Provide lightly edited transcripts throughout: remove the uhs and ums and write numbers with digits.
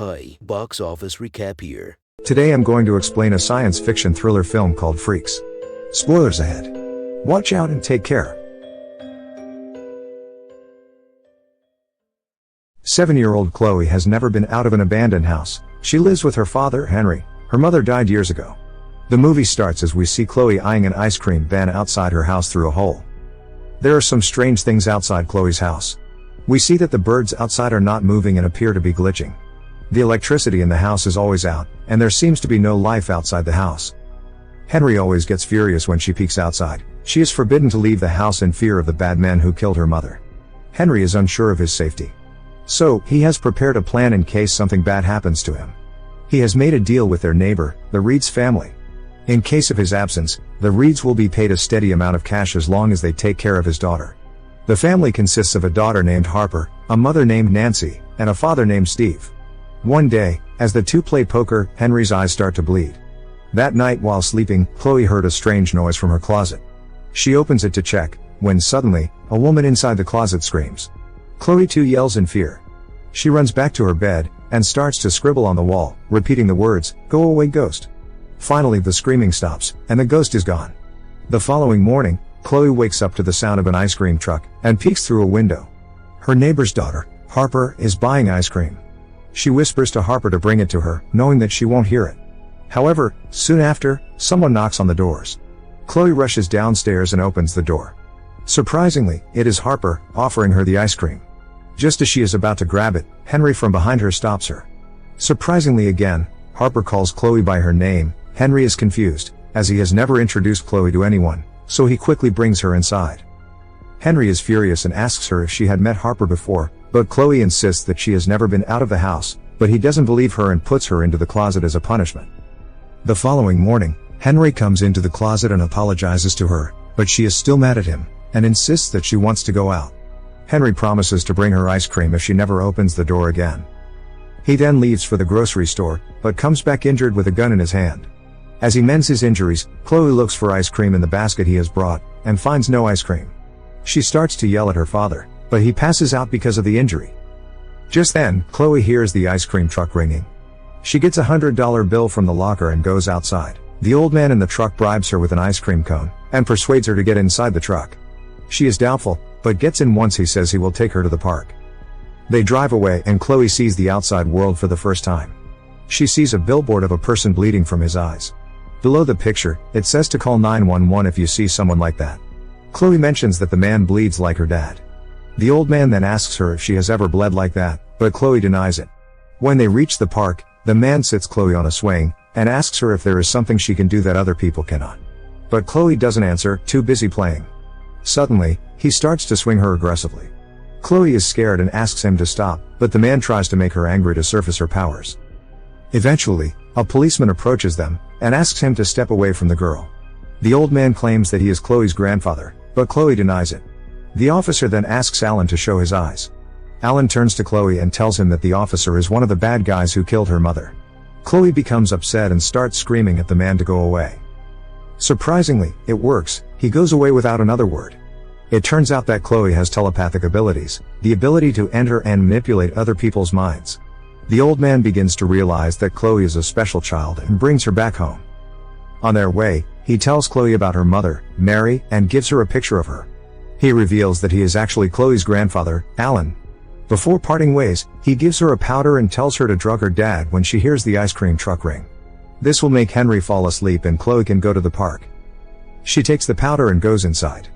Hi, box office recap here. Today I'm going to explain a science fiction thriller film called Freaks. Spoilers ahead. Watch out and take care. 7-year-old Chloe has never been out of an abandoned house. She lives with her father, Henry. Her mother died years ago. The movie starts as we see Chloe eyeing an ice cream van outside her house through a hole. There are some strange things outside Chloe's house. We see that the birds outside are not moving and appear to be glitching. The electricity in the house is always out, and there seems to be no life outside the house. Henry always gets furious when she peeks outside. She is forbidden to leave the house in fear of the bad man who killed her mother. Henry is unsure of his safety. So, he has prepared a plan in case something bad happens to him. He has made a deal with their neighbor, the Reed's family. In case of his absence, the Reeds will be paid a steady amount of cash as long as they take care of his daughter. The family consists of a daughter named Harper, a mother named Nancy, and a father named Steve. One day, as the two play poker, Henry's eyes start to bleed. That night while sleeping, Chloe heard a strange noise from her closet. She opens it to check, when suddenly, a woman inside the closet screams. Chloe too yells in fear. She runs back to her bed, and starts to scribble on the wall, repeating the words, "Go away, ghost." Finally the screaming stops, and the ghost is gone. The following morning, Chloe wakes up to the sound of an ice cream truck, and peeks through a window. Her neighbor's daughter, Harper, is buying ice cream. She whispers to Harper to bring it to her, knowing that she won't hear it. However, soon after, someone knocks on the doors. Chloe rushes downstairs and opens the door. Surprisingly, it is Harper, offering her the ice cream. Just as she is about to grab it, Henry from behind her stops her. Surprisingly again, Harper calls Chloe by her name. Henry is confused, as he has never introduced Chloe to anyone, so he quickly brings her inside. Henry is furious and asks her if she had met Harper before, but Chloe insists that she has never been out of the house, but he doesn't believe her and puts her into the closet as a punishment. The following morning, Henry comes into the closet and apologizes to her, but she is still mad at him, and insists that she wants to go out. Henry promises to bring her ice cream if she never opens the door again. He then leaves for the grocery store, but comes back injured with a gun in his hand. As he mends his injuries, Chloe looks for ice cream in the basket he has brought, and finds no ice cream. She starts to yell at her father, but he passes out because of the injury. Just then, Chloe hears the ice cream truck ringing. She gets a $100 bill from the locker and goes outside. The old man in the truck bribes her with an ice cream cone, and persuades her to get inside the truck. She is doubtful, but gets in once he says he will take her to the park. They drive away and Chloe sees the outside world for the first time. She sees a billboard of a person bleeding from his eyes. Below the picture, it says to call 911 if you see someone like that. Chloe mentions that the man bleeds like her dad. The old man then asks her if she has ever bled like that, but Chloe denies it. When they reach the park, the man sits Chloe on a swing, and asks her if there is something she can do that other people cannot. But Chloe doesn't answer, too busy playing. Suddenly, he starts to swing her aggressively. Chloe is scared and asks him to stop, but the man tries to make her angry to surface her powers. Eventually, a policeman approaches them, and asks him to step away from the girl. The old man claims that he is Chloe's grandfather, but Chloe denies it. The officer then asks Alan to show his eyes. Alan turns to Chloe and tells him that the officer is one of the bad guys who killed her mother. Chloe becomes upset and starts screaming at the man to go away. Surprisingly, it works. He goes away without another word. It turns out that Chloe has telepathic abilities, the ability to enter and manipulate other people's minds. The old man begins to realize that Chloe is a special child and brings her back home. On their way, he tells Chloe about her mother, Mary, and gives her a picture of her. He reveals that he is actually Chloe's grandfather, Alan. Before parting ways, he gives her a powder and tells her to drug her dad when she hears the ice cream truck ring. This will make Henry fall asleep and Chloe can go to the park. She takes the powder and goes inside.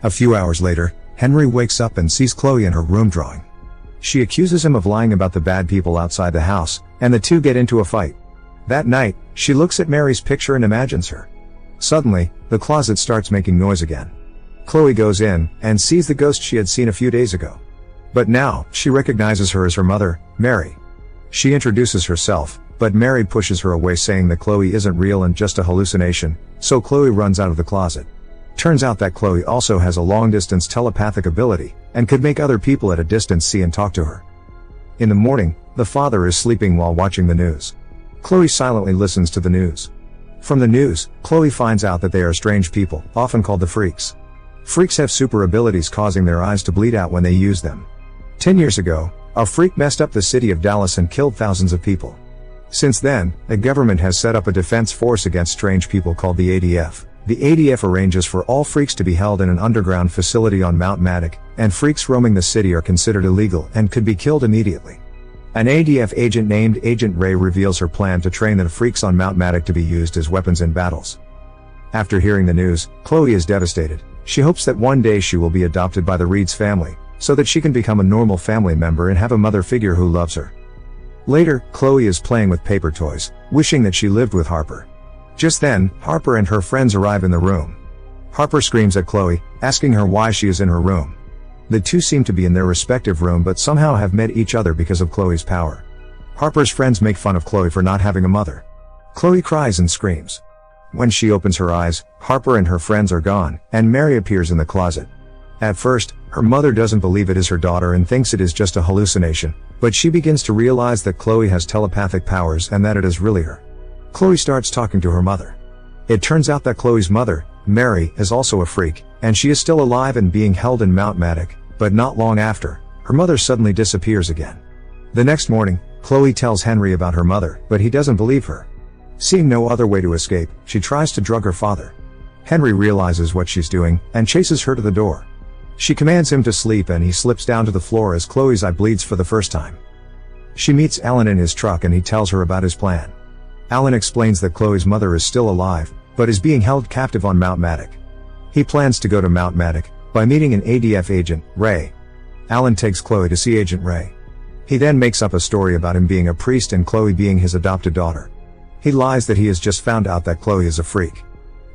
A few hours later, Henry wakes up and sees Chloe in her room drawing. She accuses him of lying about the bad people outside the house, and the two get into a fight. That night, she looks at Mary's picture and imagines her. Suddenly, the closet starts making noise again. Chloe goes in, and sees the ghost she had seen a few days ago. But now, she recognizes her as her mother, Mary. She introduces herself, but Mary pushes her away saying that Chloe isn't real and just a hallucination, so Chloe runs out of the closet. Turns out that Chloe also has a long-distance telepathic ability, and could make other people at a distance see and talk to her. In the morning, the father is sleeping while watching the news. Chloe silently listens to the news. From the news, Chloe finds out that they are strange people, often called the Freaks. Freaks have super abilities causing their eyes to bleed out when they use them. 10 years ago, A freak messed up the city of Dallas and killed thousands of people. Since then, the government has set up a defense force against strange people called the ADF. The ADF arranges for all freaks to be held in an underground facility on Mount Matic, and freaks roaming the city are considered illegal and could be killed immediately. An ADF agent named Agent Ray reveals her plan to train the freaks on Mount Matic to be used as weapons in battles. After hearing the news, Chloe is devastated. She hopes that one day she will be adopted by the Reed's family, so that she can become a normal family member and have a mother figure who loves her. Later, Chloe is playing with paper toys, wishing that she lived with Harper. Just then, Harper and her friends arrive in the room. Harper screams at Chloe, asking her why she is in her room. The two seem to be in their respective room but somehow have met each other because of Chloe's power. Harper's friends make fun of Chloe for not having a mother. Chloe cries and screams. When she opens her eyes, Harper and her friends are gone, and Mary appears in the closet. At first, her mother doesn't believe it is her daughter and thinks it is just a hallucination, but she begins to realize that Chloe has telepathic powers and that it is really her. Chloe starts talking to her mother. It turns out that Chloe's mother, Mary, is also a freak, and she is still alive and being held in Mount Matic, but not long after, her mother suddenly disappears again. The next morning, Chloe tells Henry about her mother, but he doesn't believe her. Seeing no other way to escape, she tries to drug her father. Henry realizes what she's doing, and chases her to the door. She commands him to sleep and he slips down to the floor as Chloe's eye bleeds for the first time. She meets Alan in his truck and he tells her about his plan. Alan explains that Chloe's mother is still alive, but is being held captive on Mount Matic. He plans to go to Mount Matic by meeting an ADF agent, Ray. Alan takes Chloe to see Agent Ray. He then makes up a story about him being a priest and Chloe being his adopted daughter. He lies that he has just found out that Chloe is a freak.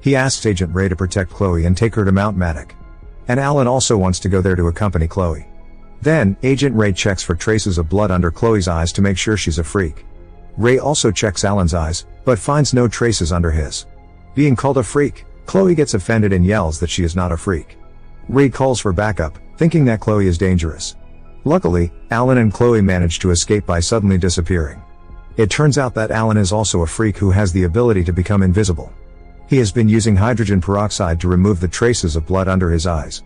He asks Agent Ray to protect Chloe and take her to Mount Matic. And Alan also wants to go there to accompany Chloe. Then, Agent Ray checks for traces of blood under Chloe's eyes to make sure she's a freak. Ray also checks Alan's eyes, but finds no traces under his. Being called a freak, Chloe gets offended and yells that she is not a freak. Ray calls for backup, thinking that Chloe is dangerous. Luckily, Alan and Chloe manage to escape by suddenly disappearing. It turns out that Alan is also a freak who has the ability to become invisible. He has been using hydrogen peroxide to remove the traces of blood under his eyes.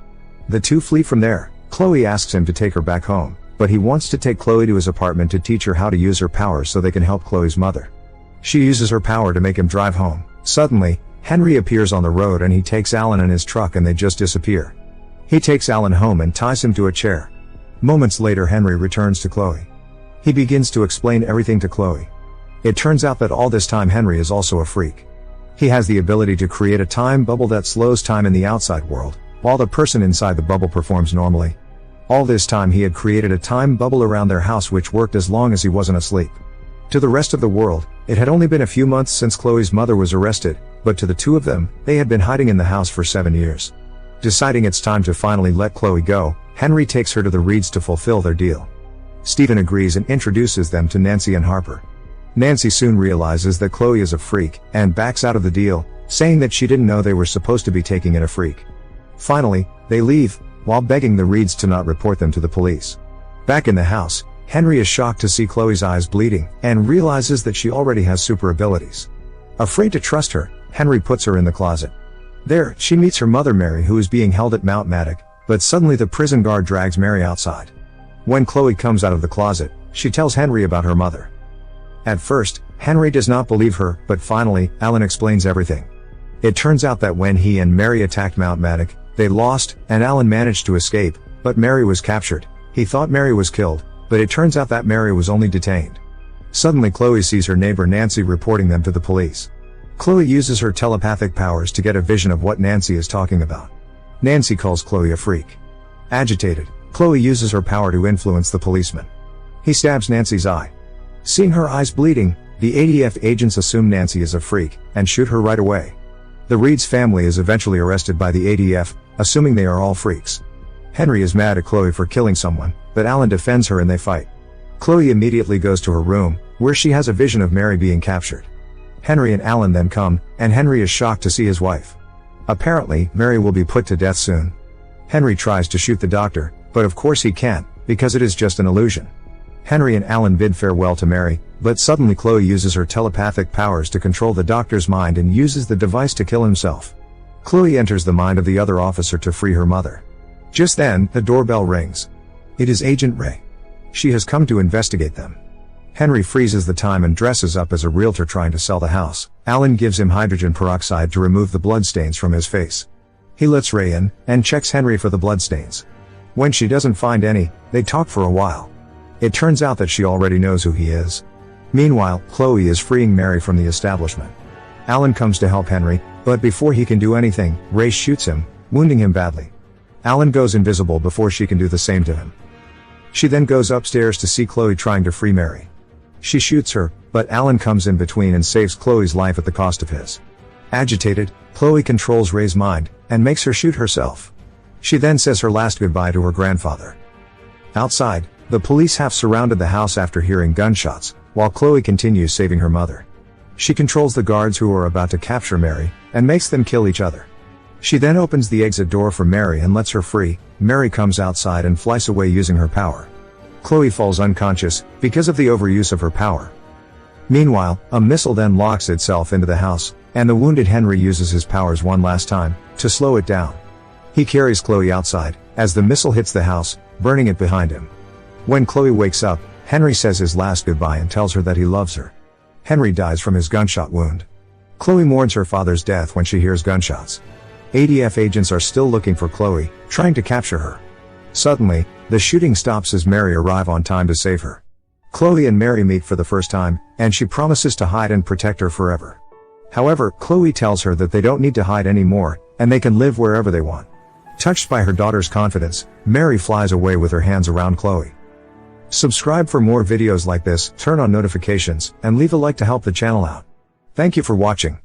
The two flee from there. Chloe asks him to take her back home, but he wants to take Chloe to his apartment to teach her how to use her powers so they can help Chloe's mother. She uses her power to make him drive home. Suddenly, Henry appears on the road and he takes Alan in his truck and they just disappear. He takes Alan home and ties him to a chair. Moments later, Henry returns to Chloe. He begins to explain everything to Chloe. It turns out that all this time Henry is also a freak. He has the ability to create a time bubble that slows time in the outside world, while the person inside the bubble performs normally. All this time he had created a time bubble around their house which worked as long as he wasn't asleep. To the rest of the world, it had only been a few months since Chloe's mother was arrested, but to the two of them, they had been hiding in the house for 7 years. Deciding it's time to finally let Chloe go, Henry takes her to the Reeds to fulfill their deal. Stephen agrees and introduces them to Nancy and Harper. Nancy soon realizes that Chloe is a freak, and backs out of the deal, saying that she didn't know they were supposed to be taking in a freak. Finally, they leave, while begging the Reeds to not report them to the police. Back in the house, Henry is shocked to see Chloe's eyes bleeding, and realizes that she already has super abilities. Afraid to trust her, Henry puts her in the closet. There, she meets her mother Mary, who is being held at Mount Matic, but suddenly the prison guard drags Mary outside. When Chloe comes out of the closet, she tells Henry about her mother. At first, Henry does not believe her, but finally, Alan explains everything. It turns out that when he and Mary attacked Mount Matic, they lost, and Alan managed to escape, but Mary was captured. He thought Mary was killed, but it turns out that Mary was only detained. Suddenly Chloe sees her neighbor Nancy reporting them to the police. Chloe uses her telepathic powers to get a vision of what Nancy is talking about. Nancy calls Chloe a freak. Agitated, Chloe uses her power to influence the policeman. He stabs Nancy's eye. Seeing her eyes bleeding, the ADF agents assume Nancy is a freak, and shoot her right away. The Reeds family is eventually arrested by the ADF, assuming they are all freaks. Henry is mad at Chloe for killing someone, but Alan defends her and they fight. Chloe immediately goes to her room, where she has a vision of Mary being captured. Henry and Alan then come, and Henry is shocked to see his wife. Apparently, Mary will be put to death soon. Henry tries to shoot the doctor, but of course he can't, because it is just an illusion. Henry and Alan bid farewell to Mary, but suddenly Chloe uses her telepathic powers to control the doctor's mind and uses the device to kill himself. Chloe enters the mind of the other officer to free her mother. Just then, the doorbell rings. It is Agent Ray. She has come to investigate them. Henry freezes the time and dresses up as a realtor trying to sell the house. Alan gives him hydrogen peroxide to remove the bloodstains from his face. He lets Ray in, and checks Henry for the bloodstains. When she doesn't find any, they talk for a while. It turns out that she already knows who he is. Meanwhile, Chloe is freeing Mary from the establishment. Alan comes to help Henry, but before he can do anything, Ray shoots him, wounding him badly. Alan goes invisible before she can do the same to him. She then goes upstairs to see Chloe trying to free Mary. She shoots her, but Alan comes in between and saves Chloe's life at the cost of his. Agitated, Chloe controls Ray's mind, and makes her shoot herself. She then says her last goodbye to her grandfather. Outside, the police have surrounded the house after hearing gunshots, while Chloe continues saving her mother. She controls the guards who are about to capture Mary, and makes them kill each other. She then opens the exit door for Mary and lets her free. Mary comes outside and flies away using her power. Chloe falls unconscious, because of the overuse of her power. Meanwhile, a missile then locks itself into the house, and the wounded Henry uses his powers one last time, to slow it down. He carries Chloe outside, as the missile hits the house, burning it behind him. When Chloe wakes up, Henry says his last goodbye and tells her that he loves her. Henry dies from his gunshot wound. Chloe mourns her father's death when she hears gunshots. ADF agents are still looking for Chloe, trying to capture her. Suddenly, the shooting stops as Mary arrives on time to save her. Chloe and Mary meet for the first time, and she promises to hide and protect her forever. However, Chloe tells her that they don't need to hide anymore, and they can live wherever they want. Touched by her daughter's confidence, Mary flies away with her hands around Chloe. Subscribe for more videos like this, turn on notifications, and leave a like to help the channel out. Thank you for watching.